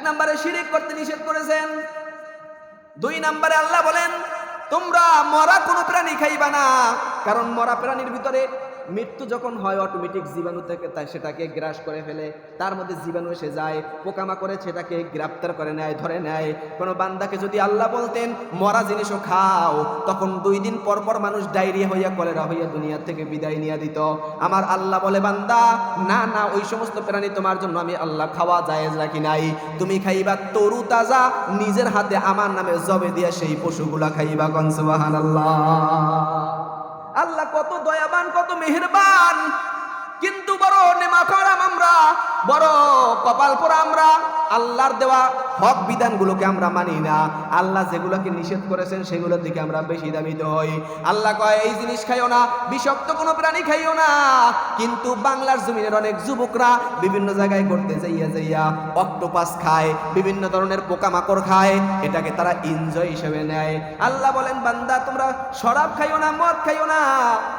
নম্বরে শিরিক করতে নিষেধ করেছেন। 2 নম্বরে আল্লাহ বলেন তোমরা মরা কোনো প্রাণী খাইবা না, কারণ মরা প্রাণীর ভিতরে মৃত্যু যখন হয় অটোমেটিক জীবাণু থেকে সেটাকে গ্রাস করে ফেলে, তার মধ্যে জীবাণু এসে যায়, পোকামাকড়ে সেটাকে গ্রেপ্তার করে নেয়, ধরে নেয়। কোনো বান্দাকে যদি আল্লাহ বলতেন মরা জিনিসও খাও, তখন 2 দিন পর পর মানুষ ডায়রিয়া হইয়া কলেরা হইয়া দুনিয়া থেকে বিদায় নিয়ে দিত। আমার আল্লাহ বলে বান্দা না না, ওই সমস্ত প্রাণী তোমার জন্য আমি আল্লাহ খাওয়া জায়েজ রাখি নাই। তুমি খাইবা তরু তাজা নিজের হাতে আমার নামে জবে দিয়া সেই পশুগুলা খাইবা। কোন সুবহানাল্লাহ। আল্লাহ কত দয়াবান, কত মেহেরবান, কিন্তু বড় নেমাখারাম আমরা, বড় কপাল পোড়া আমরা। আল্লাহর দেওয়া হক বিধানগুলোকে আমরা মানি না, আল্লাহ যেগুলোকে নিষেধ করেছেন সেগুলোর দিকে আমরা বেশি দাবিত হই। আল্লাহ কয় এই জিনিস খাইও না, বিষাক্ত কোনো প্রাণী খাইও না, কিন্তু বাংলার জমিনের অনেক যুবকরা বিভিন্ন জায়গায় ঘুরতে যাইয়া অক্টোপাস খায়, বিভিন্ন ধরনের পোকামাকড় খায়, এটাকে তারা এনজয় হিসেবে নেয়। আল্লাহ বলেন বান্দা তোমরা শরাব খাইও না, মদ খাইও না,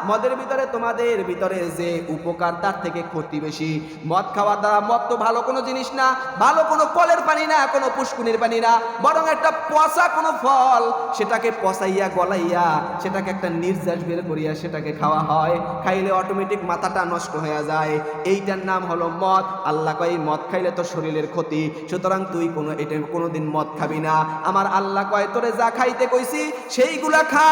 মদের ভিতরে তোমাদের ভিতরে যে উপকার তার থেকে ক্ষতি বেশি। মদ খাওয়ার দ্বারা, মদ তো ভালো কোনো জিনিস না, ভালো কোনো কলের পানি না, কোনো পুষ্কুনির পানি না, বরং একটা পচা কোনো ফল, সেটাকে পচাইয়া গলাইয়া সেটাকে একটা নির্যাস বের করিয়া সেটাকে খাওয়া হয়, খাইলে অটোমেটিক মাথাটা নষ্ট হয়ে যায়, এইটার নাম হলো মদ। আল্লাহ কয় মদ খাইলে তো শরীরের ক্ষতি, সুতরাং তুই এটা কোনোদিন মদ খাবি না। আমার আল্লাহ কয় তোরে যা খাইতে কইছি সেইগুলা খা,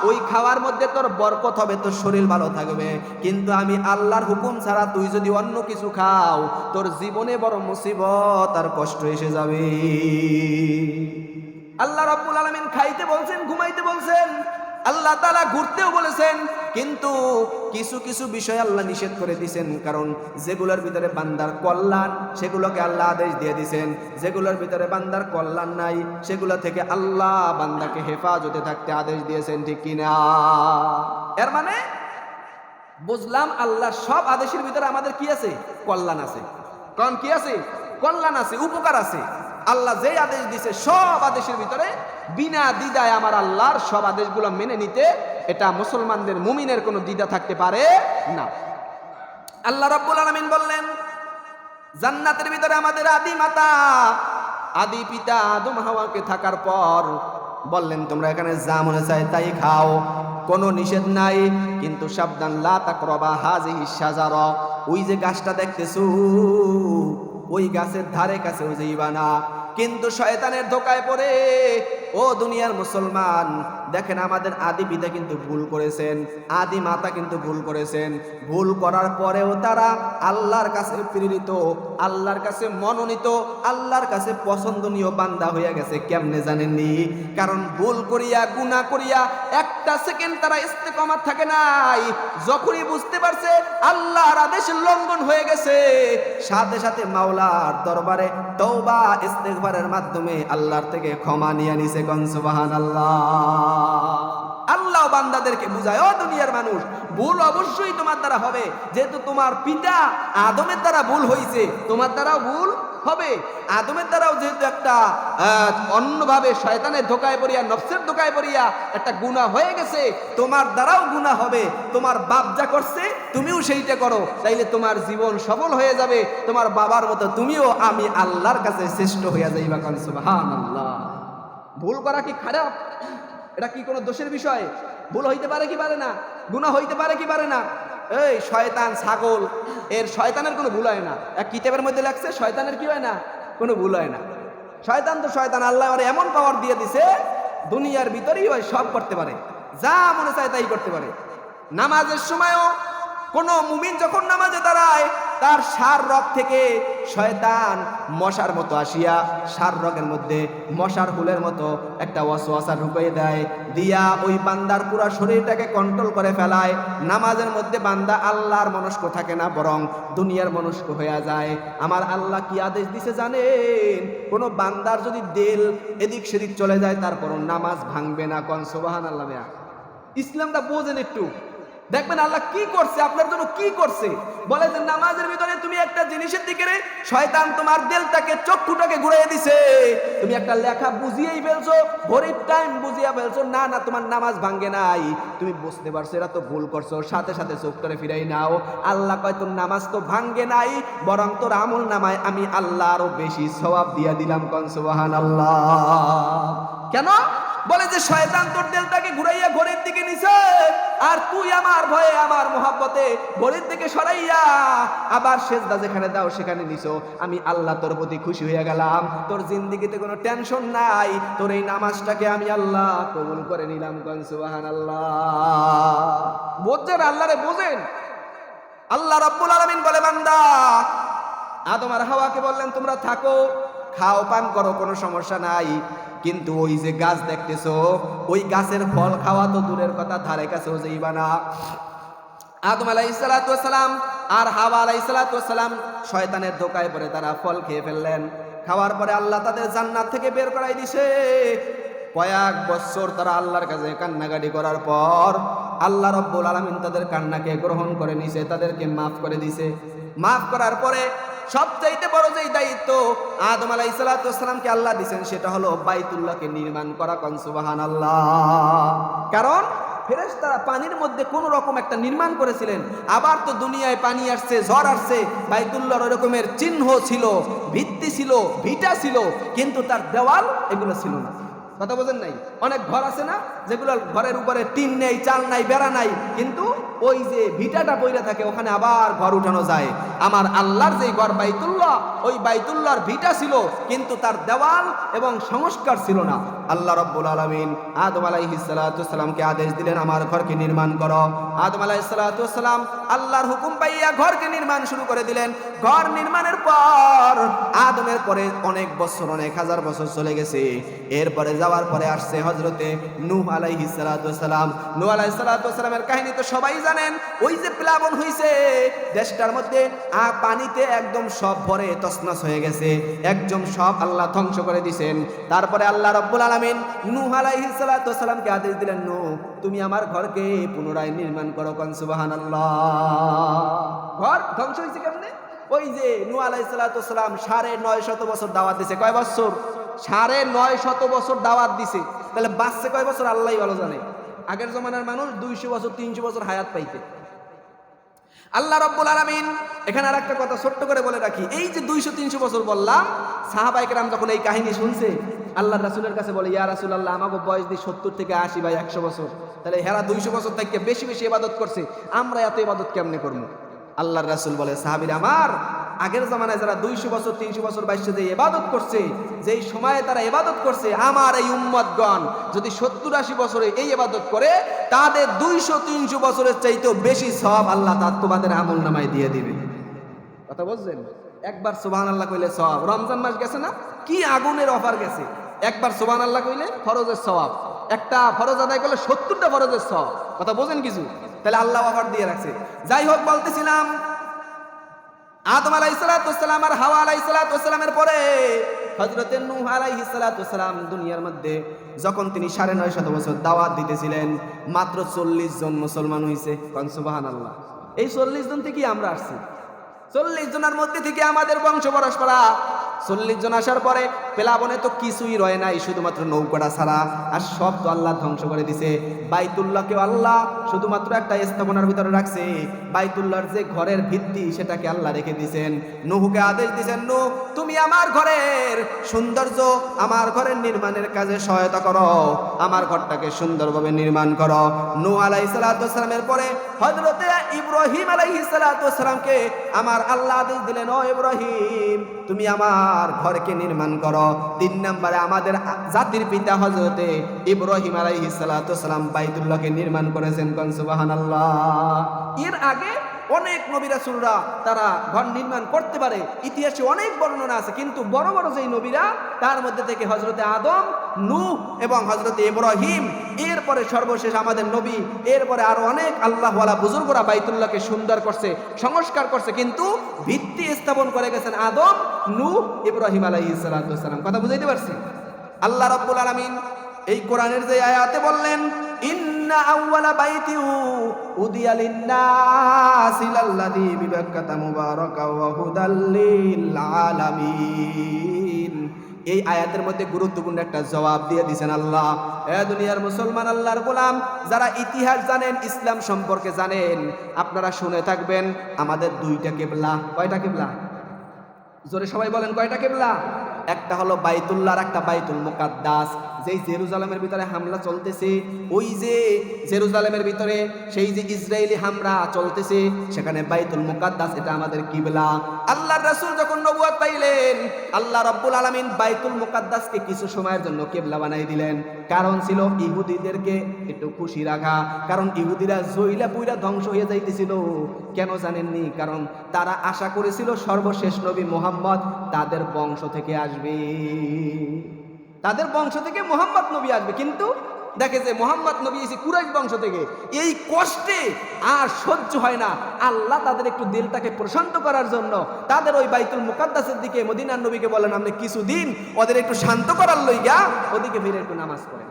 ওই খাওয়ার মধ্যে তোর বরকত হবে, তোর শরীর ভালো থাকবে, কিন্তু আমি আল্লাহর হুকুম ছাড়া তুই যদি অন্য কিছু খাও তোর জীবনে বড় মুসিবত আর কষ্ট এসে যাবে। আল্লাহ রাব্বুল আলামিন খাইতে বলছেন, ঘুমাইতে বলছেন, আল্লাহ তাআলা ঘুরতেও বলেছেন, কিন্তু কিছু কিছু বিষয় আল্লাহ নিষেধ করে দিয়েছেন, কারণ যেগুলোর ভিতরে বান্দার কল্যাণ সেগুলোকে আল্লাহ আদেশ দিয়ে দিয়েছেন, যেগুলোর ভিতরে বান্দার কল্যাণ নাই সেগুলো থেকে আল্লাহ বান্দাকে হেফাজতে থাকতে আদেশ দিয়েছেন, ঠিক কিনা? এর মানে বুঝলাম আল্লাহ সব আদেশের ভিতরে আমাদের কি আছে? কল্যাণ আছে। কারণ কি আছে? কল্যাণ আছে, উপকার আছে। আল্লাহ যে আদেশ দিছে সব আদেশের ভিতরে বিনা দ্বিধায় আমার আল্লাহর সব আদেশগুলো মেনে নিতে, এটা মুসলমানদের, মুমিনের কোনো দ্বিধা থাকতে পারে না। আল্লাহ রাব্বুল আলামিন বললেন জান্নাতের ভিতরে আমাদের আদি মাতা, আদি পিতা আদম হাওয়াকে থাকার পর বললেন তোমরা এখানে যা মনে চায় তাই খাও, কোনো নিষেধ নাই, কিন্তু সাবধান, লা তাকরাবা হাযিহি শাজারা, ওই যে গাছটা দেখতেছো ওই গাছের ধারে কাছেও যাইবা না। কিন্তু শয়তানের ধোকায় পড়ে ও দুনিয়ার মুসলমান, দেখেন আমাদের আদি পিতা কিন্তু ভুল করেছেন, আদি মাতা কিন্তু ভুল করেছেন, ভুল করার পরেও তারা আল্লাহর কাছে প্রেরিত, আল্লাহর কাছে মনোনীত, আল্লাহর কাছে পছন্দনীয় বান্দা হয়ে গেছে। কেমনে জানেননি? কারণ ভুল করিয়া, গুনাহ করিয়া একটা সেকেন্ড তারা ইস্তেকামত থাকে নাই। যখনই বুঝতে পারছে আল্লাহর আদেশ লঙ্ঘন হয়ে গেছে, সাথে সাথে মাওলার দরবারে তওবা ইস্তেগফারের মাধ্যমে আল্লাহর থেকে ক্ষমা নিয়ে নিছে। কোন সুবহানাল্লাহ। আল্লাহ বান্দাদেরকে বুঝায়, ও দুনিয়ার মানুষ, ভুল অবশ্যই তোমার দ্বারা হবে, যেহেতু তোমার পিতা আদমের দ্বারা ভুল হয়েছে, তোমার দ্বারাও ভুল হবে। আদমের দ্বারাও যেহেতু একটা অন্যভাবে শয়তানের ধোকায় পড়িয়া, নফসের ধোকায় পড়িয়া একটা গুনাহ হয়ে গেছে, তোমার দ্বারাও গুনাহ হবে। তোমার বাপ যা করছে তুমিও সেইটা করো, তাইলে তোমার জীবন সফল হয়ে যাবে, তোমার বাবার মতো তুমিও আমি আল্লাহর কাছে শ্রেষ্ঠ হইয়া যাইবা। কোন সুবহানাল্লাহ। ভুল করা কি খারাপ? এটা কি কোনো দোষের বিষয়? ভুল হইতে পারে কি পারে না? গুনাহ হইতে পারে কি পারে না? এই শয়তান ছাগল, এর শয়তানের কোনো ভুল হয় না। এক কিতাবের মধ্যে লেখছে শয়তানের কি হয় না? কোনো ভুল হয় না। শয়তান তো শয়তান, আল্লাহ ওরে এমন পাওয়ার দিয়ে দিছে দুনিয়ার ভিতরেই হয় সব করতে পারে, যা মনে চায় তাই করতে পারে। নামাজের সময়ও কোনো মুমিন যখন নামাজে দাঁড়ায়, তার সার রগ থেকে শয়তান মশার মতো আসিয়া সার রগের মধ্যে মশার হুলের মতো একটা ওয়াসওয়াসা ঢুকিয়ে দেয়, দিয়া ওই বান্দার পুরা শরীরটাকে কন্ট্রোল করে ফেলায়। নামাজের মধ্যে বান্দা আল্লাহর মনস্ক থাকে না, বরং দুনিয়ার মনস্ক হয়ে যায়। আমার আল্লাহ কি আদেশ দিছে জানেন? কোনো বান্দার যদি দিল এদিক সেদিক চলে যায়, তারপরও নামাজ ভাঙবে না। কোন সুবহানাল্লাহ। ইসলামটা বোঝেন একটু। দেখবেন আল্লাহ কি করছে, আপনার জন্য কি করছে। বলে যে নামাজের ভিতরে তুমি একটা জিনিসের দিকে রে শয়তান তোমার দিলটাকে চক্ষুটাকে ঘুরিয়ে দিছে, তুমি একটা লেখা বুঝিয়েই ফেলছো, ঘড়ির টাইম বুঝিয়ে ফেলছো, না না তোমার নামাজ ভাঙ্গে নাই, তুমি বুঝতে পারছো এটা তো ভুল করছো, সাথে সাথে চোখটারে ফিরাই নাও। আল্লাহ কয় তোর নামাজ তো ভাঙ্গে নাই, বরং তোর আমল নামায় আমি আল্লাহ আরো বেশি সওয়াব দিয়া দিলাম। কোন সুবহানাল্লাহ। কেন? বলে যে শয়তান তোর দিলটাকে ঘুরাইয়া ঘড়ির দিকে নিছে, আর তুই আমার ভয়ে আমার মোহাব্বতে ঘড়ির দিকে সরাইয়া আবার সেজদা যেখানে দাও সেখানে নিছো। আমি আল্লাহ তোর প্রতি খুশি হয়ে গেলাম, তোর জিন্দেগিতে কোনো টেনশন নাই, তোর এই নামাজটাকে আমি আল্লাহ কবুল করে নিলাম। কোন সুবহানাল্লাহ। বুঝছেন? আল্লাহরে বোঝেন। আল্লাহ রাব্বুল আলামিন বলে বান্দা আদম আর হাওয়াকে বললেন তোমরা থাকো, খাও পান করো, কোনো সমস্যা নাই, কিন্তু ওই যে গাছ দেখতেছো ওই গাছের ফল খাওয়া তো দূরের কথা, ধারে কাছেও যাইবা না। আদম আলাইহিস সালাতু ওয়াস সালাম আর হাওয়া আলাইহিস সালাতু ওয়াস সালাম শয়তানের ধোঁকায় পড়ে তারা ফল খেয়ে ফেললেন। খাওয়ার পরে আল্লাহ তাদের জান্নাত থেকে বের করাই দিছে। কয়েক বছর তারা আল্লাহর কাছে কান্নাকাটি করার পর আল্লাহ রাব্বুল আলামিন তাদের কান্নাকে গ্রহণ করে নিছে, তাদেরকে মাফ করে দিছে। মাফ করার পরে সবচাইতে বড় যেই দায়িত্ব আদম আলাইহিস সালাতু ওয়াস সালামকে আল্লাহ দিয়েছেন সেটা হলো বাইতুল্লাহকে নির্মাণ করা। কোন সুবহানাল্লাহ। কারণ ফেরেশতারা পানির মধ্যে কোন রকম একটা নির্মাণ করেছিলেন, আবার তো দুনিয়ায় পানি আসছে, ঝড় আসছে, বাইতুল্লাহর রকমের চিহ্ন ছিল, ভিত্তি ছিল, ভিটা ছিল, কিন্তু তার দেওয়াল এগুলো ছিল না। কথা বোঝেন নাই? অনেক ঘর আছে না যেগুলো ঘরের উপরে টিন নেই, চাল নাই, বেড়া নাই, কিন্তু ওই যে ভিটাটা পইরা থাকে ওখানে আবার ঘর উঠানো যায়। আমার আল্লাহর যে ঘর বাইতুল্লাহ, ওই বাইতুল্লাহর ভিটা ছিল কিন্তু তার দেওয়াল এবং সংস্কার ছিল না। আল্লাহ রাব্বুল আলামিন আদম আলাইহিস সালাতু ওয়াস সালামকে আদেশ দিলেন আমার ঘরকে নির্মাণ করো। আদম আলাইহিস সালাতু ওয়াস সালাম আল্লাহর হুকুম পাইয়া ঘরকে নির্মাণ শুরু করে দিলেন। ঘর নির্মাণের পর আদমের পরে অনেক বছর, অনেক হাজার বছর চলে গেছে। এরপরে যাওয়ার পরে আসছে হযরতে নূহ আলাইহিস সালাতু ওয়াস সালাম। নূহ আলাইহিস সালাতু ওয়াস সালামের কাহিনী তো সবাই জানেন। ওই যে প্লাবন হইছে, দেশটার মধ্যে পানিতে একদম সব ভরে তছনছ হয়ে গেছে, একদম সব আল্লাহ ধ্বংস করে দিয়েছেন। তারপরে আল্লাহ রাব্বুল আলামিন নূহ আলাইহিস সালাতু ওয়াস সালামকে আদেশ দিলেন, নূহ তুমি আমার ঘরকে পুনরায় নির্মাণ করো। কোন সুবহানাল্লাহ। ঘর ধ্বংস হইছে কেমনে? ওই যে নূহ আলাইহিস সালাতু ওয়াস সালাম 950 বছর দাওয়াত দিয়েছে। কয় বছর? 950 বছর দাওয়াত দিছে। তাহলে বাঁচছে কয় বছর আল্লাহই ভালো জানে। আগের জমানার মানুষ 200 বছর 300 বছর হায়াত পাইতে। আল্লাহ রাব্বুল আলামিন এখানে আর একটা কথা ছোট্ট করে বলে রাখি, এই যে 200-300 বছর বললাম, সাহাবায়ে কেরাম যখন এই কাহিনী শুনছে আল্লাহর রাসূলের কাছে বলে, ইয়া রাসূলুল্লাহ আমাকে বয়স দি 70 থেকে 80 বা 100 বছর, তাহলে হেরা 200 বছর থেকে বেশি বেশি ইবাদত করছে, আমরা এত ইবাদত কেমনে করব? আল্লাহর রাসূল বলে, সাহাবীরা আমার, আগের জামানায় যারা 200 বছর 300 বছর বয়সে যে ইবাদত করছে, যেই সময়ে তারা ইবাদত করছে, আমার এই উম্মতগণ যদি 70-80 বছরে এই ইবাদত করে, তাদের 200-300 বছরের চাইতেও বেশি সওয়াব আল্লাহ তোমাদের আমলনামায় দিয়ে দিবে। কথা বুঝছেন? একবার সুবহানাল্লাহ কইলে সওয়াব। রমজান মাস গেছে না, কি আগুনের অফার গেছে, একবার সুবহানাল্লাহ কইলে ফরজের সওয়াব, একটা ফরজ আদায় করলে 70টা ফরজের সওয়াব। কথা বোঝেন কিছু? তাহলে আল্লাহ অফার দিয়ে রাখছে। যাই হোক, বলতেছিলাম আদম আলাইহিস সালাতু ওয়াস সালাম আর হাওয়া আলাইহিস সালাতু ওয়াস সালামের পরে হযরতে নূহ আলাইহিস সালাতু ওয়াস সালাম দুনিয়ার মধ্যে যখন তিনি 950 বছর দাওয়াত দিতেছিলেন, মাত্র 40 জন মুসলমান হইছে। কোন সুবহানাল্লাহ। এই 40 জন থেকে আমরা আসছি। 40 জনের মধ্যে থেকে আমাদের বংশ পরস্পরা। 40 জন আসার পরে প্লাবনে তো কিছুই রয় নাই, শুধুমাত্র নৌকাটা ছাড়া, আর সব তো আল্লাহ ধ্বংস করে দিছে। বাইতুল্লাহকেও আল্লাহ শুধুমাত্র একটা স্থাপনার ভিতরে রাখছে। বাইতুল্লাহর যে ঘরের ভিত্তি সেটাকে আল্লাহ রেখে দিয়েছেন। নূহকে আদেশ দিয়েছেন, নূহ তুমি আমার ঘরের সৌন্দর্য, আমার ঘরের নির্মাণের কাজে সহায়তা করো, আমার ঘরটাকে সুন্দরভাবে নির্মাণ করো। নূহ আলাইহিস সালাতু ওয়াস সালামের পরে হযরতে ইব্রাহিম আলাইহিস সালাতু ওয়াস সালামকে আমার আল্লাহ আদেশ দিলেন, ও ইব্রাহিম তুমি আমার ঘরকে নির্মাণ করো। 3 নম্বরে আমাদের জাতির পিতা হযরতে ইব্রাহিম আলাইহিস সালাতু ওয়াস সালাম বাইতুল্লাহকে নির্মাণ করেছেন। কোন সুবহানাল্লাহ। এর আগে অনেক নবী রাসূলরা তারা ঘর নির্মাণ করতে পারে, ইতিহাসে অনেক বর্ণনা আছে, কিন্তু বড় বড় যেই নবীরা তার মধ্যে থেকে হযরতে আদম, নূহ এবং হযরতে ইব্রাহিম, এরপরে সর্বশেষ আমাদের নবী, এরপরে আরো অনেক আল্লাহওয়ালা বুজুর্গরা বাইতুল্লাহকে সুন্দর করছে, সংস্কার করছে, কিন্তু ভিত্তি স্থাপন করে গেছেন আদম, নূহ, ইব্রাহিম আলাইহিস সালাতু ওয়াস সালাম। কথা বুঝাইতে পারছি? আল্লাহ রাব্বুল আলামিন এই কোরআনের যে আয়াতে বললেন, ইন্না আউওয়ালা বাইতি উদিয়া লিন-নাসি লাল্লাযী বিবাক্কাতা মুবারাকাও ওয়া হুদাল লিল আলামিন। এই আয়াতের মধ্যে গুরুত্বপূর্ণ একটা জবাব দিয়ে দিয়েছেন আল্লাহ। এ দুনিয়ার মুসলমান, আল্লাহর গোলাম যারা ইতিহাস জানেন, ইসলাম সম্পর্কে জানেন, আপনারা শুনে থাকবেন আমাদের দুইটা কিবলা। কয়টা কিবলা? জোরে সবাই বলেন, কয়টা কিবলা? একটা হলো বাইতুল্লাহ আর একটা বাইতুল মুকাদ্দাস। যেই জেরুজালেমের ভিতরে হামলা চলতেছে, ওই যে জেরুজালেমের ভিতরে সেই যে ইসরায়েলি হামলা চলতেছে, সেখানে বাইতুল মুকাদ্দাস এটা আমাদের কিবলা। আল্লাহর রাসূল যখন নবুয়ত পাইলেন, আল্লাহ রাব্বুল আলামিন বাইতুল মুকাদ্দাসকে কিছু সময়ের জন্য কিবলা বানাই দিলেন। কারণ ছিল ইহুদিদেরকে একটু খুশি রাখা, কারণ ইহুদিরা জইলা পুইরা ধ্বংস হয়ে যাইতেছিল। কেন জানেননি? কারণ তারা আশা করেছিল সর্বশেষ নবী মুহাম্মদ তাদের বংশ থেকে আসবে, তাদের বংশ থেকে মুহাম্মদ নবী আসবে। কিন্তু দেখে যে মুহাম্মদ নবী এসে কুরাইশ বংশ থেকে। এই কষ্টে আর সহ্য হয় না। আল্লাহ তাদের একটু দিলটাকে প্রশান্ত করার জন্য তাদের ওই বাইতুল মুকাদ্দাসের দিকে, মদিনার নবীকে বলেন আপনি কিছুদিন ওদের একটু শান্ত করার লইগা ওদিকে ফিরে একটু নামাজ পড়েন।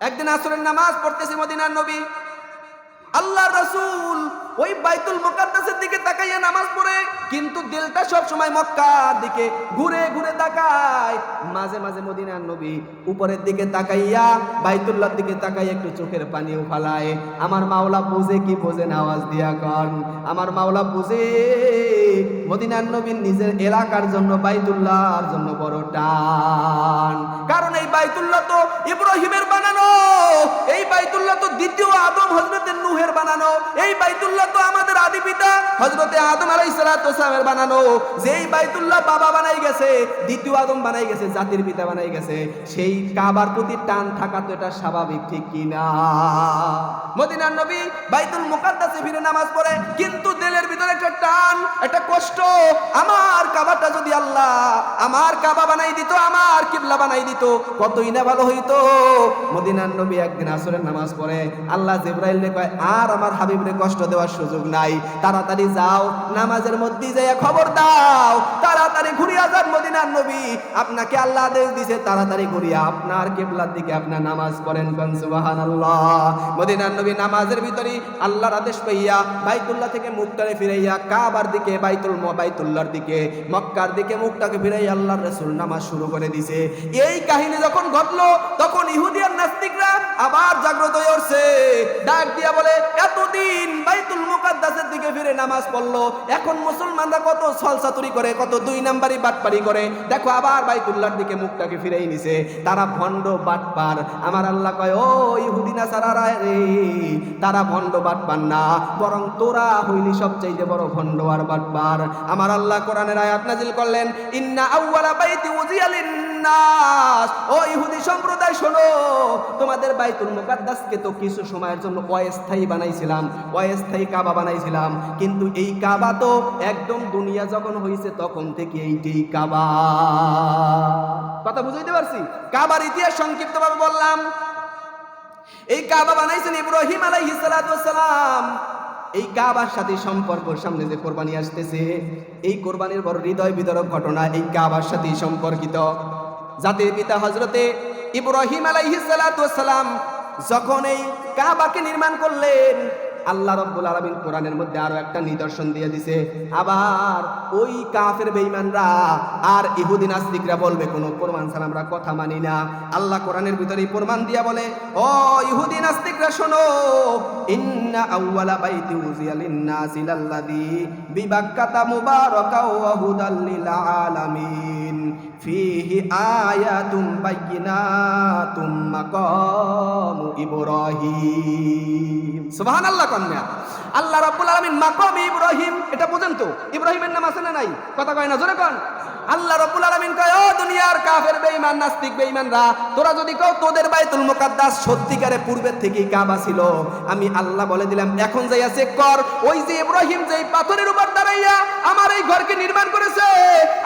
একদিন আসরের নামাজ পড়তেছে মদিনার নবী, আল্লাহর রাসূল ওই বাইতুল মুকাদ্দাসের দিকে তাকাইয়া নামাজ পড়ে, কিন্তু দিলটা সব সময় মক্কার দিকে ঘুরে ঘুরে তাকায়। মাঝে মাঝে মদিনার নবী উপরের দিকে তাকাইয়া বাইতুল্লাহর দিকে তাকাইয়া একটু চোখের পানিও ফালায়। আমার মাওলা বুঝে কি বোঝে না? আওয়াজ দিয়া কন, আমার মাওলা বুঝে। মদিনার নবীর নিজের এলাকার জন্য বাইতুল্লাহর জন্য বড় টান, কারণ এই বাইতুল্লাহ তো ইব্রাহিমের বানানো, এই বাইতুল্লাহ তো দ্বিতীয় আদম হযরতে নূহের বানানো, এই বাইতুল্লাহ তো আমাদের আদি পিতা হযরতে আদম আলাইহিস সালাতু ওয়াসসালামের বানানো। যেই বাইতুল্লাহ বাবা বানাই গেছে, দ্বিতীয় আদম বানাই গেছে, জাতির পিতা বানাই গেছে, সেই কাবার প্রতি টান থাকা তো এটা স্বাভাবিক, ঠিক কি না? মদিনার নবী বাইতুল মুকাদ্দাসে ফিরে নামাজ পড়ে, কিন্তু দিলের ভিতরে একটা টান, একটা কষ্ট। আমার কাবাটা যদি আল্লাহ আমার কাবা বানাই দিত, আমার কিবলা বানাই দিত, কতই না ভালো হইতো। মদিনার নবী একদিন আসরের নামাজ পড়ে, আল্লাহ জিবরাইল রে কয়, আর আমার হাবিবরে কষ্ট দেওয়ার সুযোগ নাই, তাড়াতাড়ি যাও নামাজের মধ্যে যাইয়া খবর দাও, তাড়াতাড়ি ঘুরিয়া যান মদিনার নবী, আপনাকে আল্লাহ আদেশ দিয়েছে তাড়াতাড়ি ঘুরিয়া আপনার কিবলার দিকে আপনার নামাজ পড়েন। কোন সুবহানাল্লাহ। মদিনার নবী নামাজের ভিতরে আল্লাহর আদেশ পাইয়া বাইতুল্লাহ থেকে মুখটাকে ফিরাইয়া কাবার দিকে, বাইতুল্লাহর দিকে, মক্কার দিকে মুখটাকে ফিরাইয়া আল্লাহর রাসূল নামাজ শুরু করে দিয়েছে। এই কাহিনী যখন ঘটলো, তখন ইহুদি আর নাস্তিকরা আবার জাগ্রত হয়ে উঠছে, ডাক দিয়া বলে, এতদিন বাইতুল মুকাদ্দাসের দিকে ফিরে নামাজ পড়লো, এখন মুসলমানরা কত ছলচাতুরি করে, কত দুই নাম্বারি বাটপারি করে, দেখো আবার বাইতুল্লাহর দিকে মুখটাকে ফিরেই নিছে। তারা ভণ্ড বাটপার। আমার আল্লাহ কয়, ও ইহুদি নাসারারা রে, তারা ভণ্ড বাটপার না, বরং তোরা হইলি সবচাইতে বড় ভণ্ড আর বাটপার। আমার আল্লাহ কোরআনের আয়াত নাজিল করলেন, ইন্না আউওয়ালা বাইতি উযিয়া লিন-নাস, ও ইহুদি সম্প্রদায় শোনো, তোমাদের বাইতুল মুকাদ্দাসকে তো কিছু সময়ের জন্য অস্থায়ী বানাইছিলাম, অস্থায়ী কাবা বানাইছিলাম, কিন্তু এই কাবা তো একদম দুনিয়া যখন হয়েছে তখন থেকে এইটাই কাবা। কথা বুঝাইতে পারছি? কাবার ইতিহাস সংক্ষিপ্তভাবে বললাম। এই কাবা বানাইছেন ইব্রাহিম আলাইহিস সালাতু ওয়াস সালাম। এই কাবার সাথে সম্পর্ক, সামনে যে কোরবানি আসতেছে, এই কোরবানির বড় হৃদয় বিদারক ঘটনা এই কাবার সাথে সম্পর্কিত। জাতির পিতা হযরতে ইব্রাহিম আলাইহিস সালাতু ওয়াস সালাম যখন এই কাবাকে নির্মাণ করলেন, আল্লাহ রাব্বুল আলামিন কোরআনের মধ্যে আরো একটা নিদর্শন দিয়ে দিছে। আবার ওই কাফের বেঈমানরা আর ইহুদি নাস্তিকরা বলবে, কোনো প্রমাণ ছাড়া আমরা কথা মানি না। আল্লাহ কোরআনের ভিতরে প্রমাণ দিয়া বলে, ও ইহুদি নাস্তিকরা শোনো, ইন্না আউওয়ালা বাইতি উযিয়া লিন-নাসি লাল্লাযী বিবাক্কাতা মুবারাকাও ওয়া হুদাল লিল আলামিন ফীহি আয়াতুম বাইয়িনাতুম মাকামু ইব্রাহিম। সুবহানাল্লাহ। কন্যা আল্লাহ রাব্বুল আলামিন মাকাম ইব্রাহিম, এটা বুঝেন তো? ইব্রাহিমের নাম আছে না নাই? কথা কয় না, জোরে কোন। আল্লাহ রাব্বুল আলামিন কয়, ও দুনিয়ার কাফের বেঈমান নাস্তিক বেঈমানরা, তোরা যদি কও তোদের বাইতুল মুকাদ্দাস সত্যিকারে পূর্বের থেকেই কাবা ছিল, আমি আল্লাহ বলে দিলাম, এখন যাইয়া চেক কর, ওই যে ইব্রাহিম যেই পাথরের উপর দাঁড়াইয়া আমার এই ঘরকে নির্মাণ করেছে,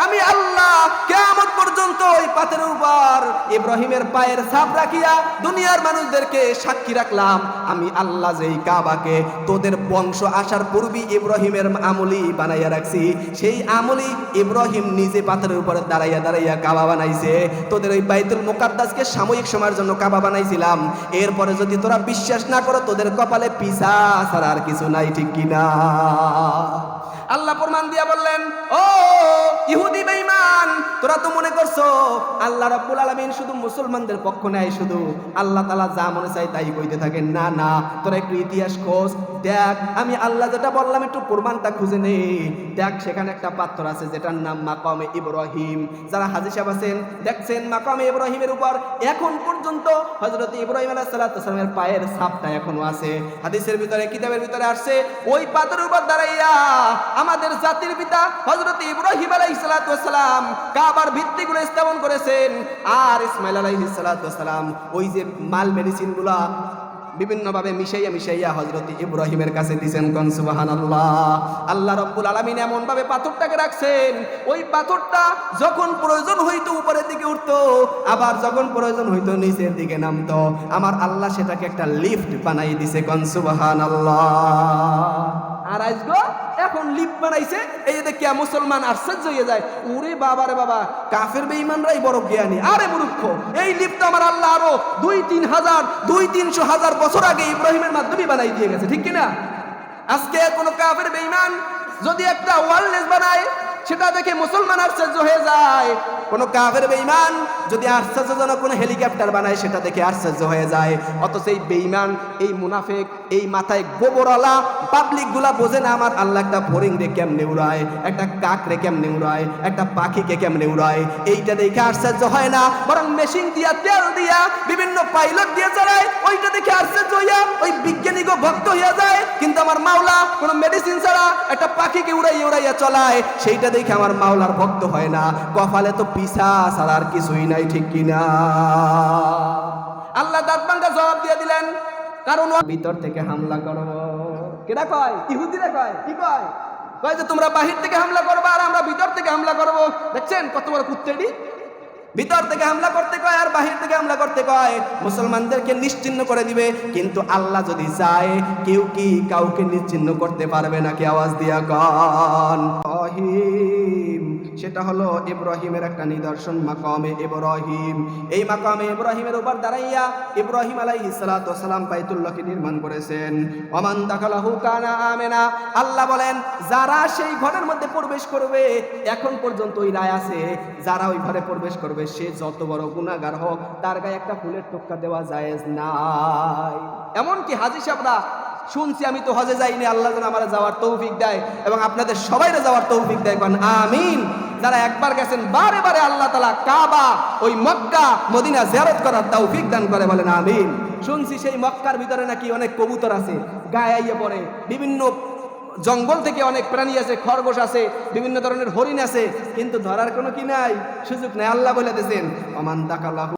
আমি আল্লাহ কিয়ামত পর্যন্ত ওই পাথরের উপর ইব্রাহিমের পায়ের ছাপ রাখিয়া দুনিয়ার মানুষদেরকে সাক্ষী রাখলাম আমি আল্লাহ যেই কাবাকে তোদের বংশ আসার পূর্বে ইব্রাহিমের আমলি বানাইয়া রাখছি। সেই আমলি ইব্রাহিম নিজে পাথরের উপরে দাঁড়াইয়া দাঁড়াইয়া কাবা বানাইছে। তোদের ওই বাইতুল মুকাদ্দাসকে সাময়িক সময়ের জন্য কাবা বানাইছিলাম। এরপরে যদি তোরা বিশ্বাস না করো তোদের কপালে পিসা ছাড়া আর কিছু নাই, ঠিক কিনা? আল্লাহ প্রমাণ দিয়া বললেন, ও ইহুদি বেঈমান, তোরা তো মনে করছো আল্লাহ রাব্বুল আলামিন শুধু মুসলমানদের পক্ষ নেয়, শুধু আল্লাহ তাআলা যা মনে চায় তাই কইতে থাকেন। না না, তোরা একটু ইতিহাস খোঁজ দেখ। আমি আল্লাহ যেটা বললাম একটু প্রমাণটা খুঁজে নে। দেখ সেখানে একটা পাথর আছে যেটার নাম মাকামে ইব্রাহিম। যারা হাজী সাহেব আছেন দেখছেন মাকামে ইব্রাহিমের উপর এখন পর্যন্ত হযরত ইব্রাহিম আলাইহিস সালামের পায়ের ছাপটা এখনো আছে। হাদিসের ভিতরে কিতাবের ভিতরে আসছে ওই পাথরের উপর দাঁড়াইয়া আমাদের জাতির পিতা হযরত ইব্রাহিম আলাইহিস সালাম কাবার ভিত্তিগুলো স্থাপন করেছেন। আর ইসমাইল আলাইহিস সালাম ওই যে মাল মেডিসিনগুলা বিভিন্নভাবে মিশাইয়া হযরত ইব্রাহিমের কাছে দিয়েছেন। কোন সুবহানাল্লাহ। আল্লাহ রাব্বুল আলামিন এমন ভাবে পাথরটাকে রাখছেন, ওই পাথরটা যখন প্রয়োজন হইতো উপরের দিকে উঠতো, আবার যখন প্রয়োজন হইতো নিচের দিকে নামতো। আমার আল্লাহ সেটাকে একটা লিফট বানাই দিয়েছে। কোন সুবহানাল্লাহ। আর আজগো এখন লিফট বানাইছে, এই যে কে মুসলমান আশ্চর্য হয়ে যায়, ওরে বাবা রে বাবা, কাফের বেঈমানরাই বড় জ্ঞানী। আরে মূর্খ, এই লিফট আমার আল্লাহ আরো 2-300 বছর আগে ইব্রাহিমের মাধ্যমে বানাই দিয়ে গেছে, ঠিক কিনা? আজকে কোনো কাফের বেঈমান যদি একটা ওয়ারলেস বানায় সেটা দেখে মুসলমান আশ্চর্য হয়ে যায়। কোনো কাফের বেঈমান যদি আশ্চর্যজনক কোনো হেলিকপ্টার বানায় সেটা দেখে আশ্চর্য হয়ে যায়। অথচ এই বেঈমান, এই মুনাফিক, এই মাথায় গোবরওয়ালা পাবলিক গুলা বোঝে না আমার আল্লাহ একটা ফড়িং রে কেমনে উড়ায়, একটা কাক রে কেমনে উড়ায়, একটা পাখিকে কেমনে উড়ায়। এইটা দেখে আশ্চর্য হয় না, বরং মেশিন দিয়া, তেল দিয়া, বিভিন্ন পাইলট দিয়ে চালায়। ওইটা দেখে আশ্চর্য হইয়া ওই বিজ্ঞানীকে ভক্ত হইয়া যায়। কিন্তু আমার মাওলা কোনো মেডিসিন ছাড়া একটা পাখিকে উড়াইয়া চলায়, সেইটা দেখে আমার মাওলার ভক্ত হয় না। কপালে তো পিসা ছাড়া আর কিছুই নাই, ঠিক কিনা? আল্লাহ দাঁত ভাঙ্গা জবাব দিয়ে দিলেন, কারণ ভিতর থেকে হামলা করো। কেডা কয়? ইহুদিরা কয়। কি কয়? কয় যে তোমরা বাহির থেকে হামলা করবা আর আমরা ভিতর থেকে হামলা করবো। দেখছেন কত বড় কুত্তেডি? ভিতর থেকে হামলা করতে কয় আর বাহির থেকে হামলা করতে কয়। মুসলমানদেরকে নিশ্চিহ্ন করে দিবে, কিন্তু আল্লাহ যদি চায় কেউ কি কাউকে নিশ্চিহ্ন করতে পারবে নাকি? আওয়াজ দিয়া কন। সেটা হলো ইব্রাহিমের একটা নিদর্শন, মাকামে ইব্রাহিম। এই মাকামে ইব্রাহিমের উপর দাঁড়াইয়া ইব্রাহিম আলাইহিস সালাম বাইতুল্লাহকে নির্মাণ করেছেন। ওমান দাখালাহু কানা আমিনা। আল্লাহ বলেন যারা সেই ঘরের মধ্যে প্রবেশ করবে, এখন পর্যন্ত ওই রায় আছে, যারা ওই ঘরে প্রবেশ করবে সে যত বড় গুনাহগার হোক তার গায়ে একটা ফুলের টোক্কা দেওয়া জায়েজ নাই। এমনকি হাজী সাহেবরা শুনছি, আমি তো হজে যাইনি, আল্লাহ যেন আমার যাওয়ার তৌফিক দেয় এবং আপনাদের সবাইরে যাওয়ার তৌফিক দেয়। কারণ আমিন। যারা একবার গেছেন বারে বারে আল্লাহ তাআলা কাবা, ওই মক্কা, মদিনা জিয়ারত করার তৌফিক দান করে, বলেন আমিন। শুনছি সেই মক্কার ভিতরে নাকি অনেক কবুতর আছে, গায়ে আইয়ে পড়ে। বিভিন্ন জঙ্গল থেকে অনেক প্রাণী আছে, খরগোশ আছে, বিভিন্ন ধরনের হরিণ আছে, কিন্তু ধরার কোনো কি নাই, সুযোগ নাই। আল্লাহ বলে দিয়েছেন ওমান দাখালাহু